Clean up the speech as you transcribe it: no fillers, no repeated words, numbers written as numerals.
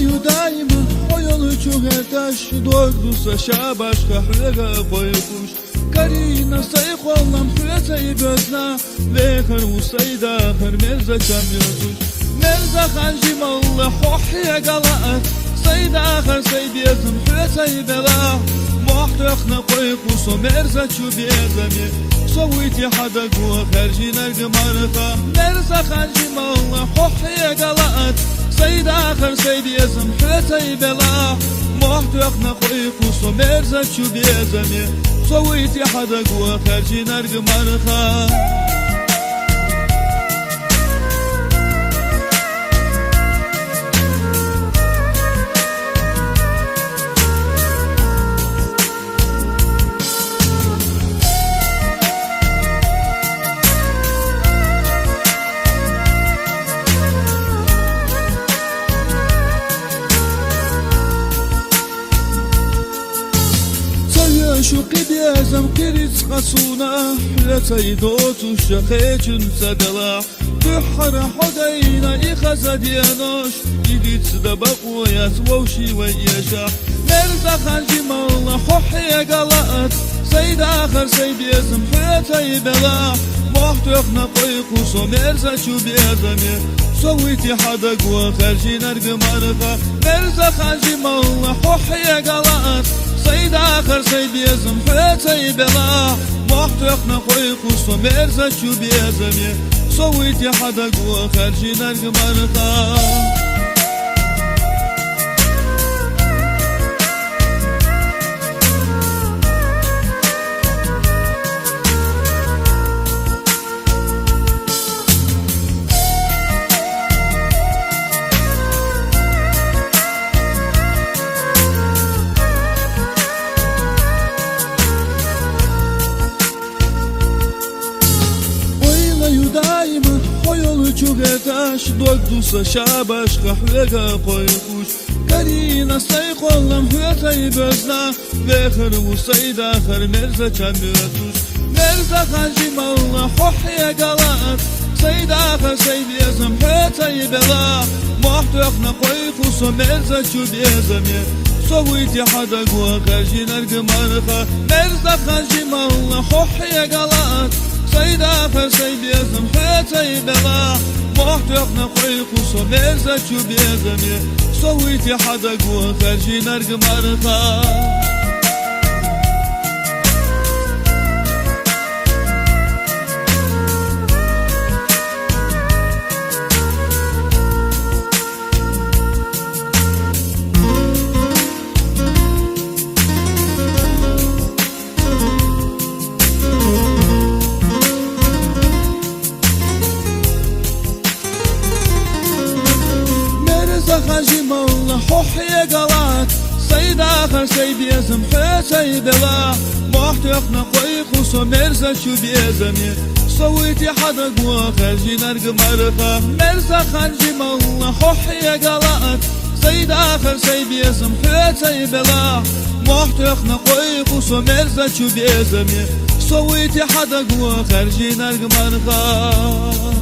دايما ويل شهرتاش دوغدوسا شاباش خحرقا قويقوش كارينا سيقولم حياتي بزنا ويخر وسيدا خر مرزا كم يزوش مرزا خانجي مالله حوحي قلقت سيدا خر سيديزم حياتي بلا محتقنا قويقوسو مرزا شو بيزمي سويتي حدا قوة خارجي نرق مرخا مرزا خانجي مالله حوحي قلقت سيد آخر سيد يزم حياتي بلا محتقنا قويقوسو مرزا شو بيزمي سويتي حدا قوة خارجي نرق مرخا شوقي بيزم كريت خصونا حلتي دوتو شخيجن سدلا بحر حدينا إخزا ديانوش يديت سدبق ويسووشي ويشا مرزا خانجي مولا حوحي قلقت سيد آخر سيد يزم حلتي بلا محتقنا قويقوسو مرزا شو بيزمي سويتي حدا قوة خارجي نرق مرقا مرزا خانجي مولا حوحي قلقت سيد آخر سيد يزم حياتي بلا محتقنا قويقوسو مرزا شو بيزمي سويتي حدا قوة خارجي نرق مرقا دايما ويل شهرتاش دوغدوسا شاباش خحرقا قويقوش كارينا سيقولم حياتي بزنا ويخر وسيد آخر مرزا كم يزوش مرزا خانجي مالله حوحي قلقت سيد آخر سيد يزم حياتي بلا محتقنا قويقوسو مرزا شو بيزمي سويتي حدا قوة خارجي نرق مرخا مرزا خانجي مالله حوحي قلقت سيد آخر سيد يزم حياتي بلا محتقنا قويقوسو مرزا شو بيزمي سويتي حدا قوة خارجي نرق مرخا خارجي مولا حوحي قلقت سيد آخر سيد يزم حياتي بلا محتقنا قويقوسو مرزا شو بيزمي سويتي حدا قوة خارجي نرق مرخا مرزا خارجي مولا حوحي قلقت سيد آخر سيد يزم حياتي بلا محتقنا قويقوسو مرزا شو بيزمي سويتي حدا قوة خارجي نرق مرخا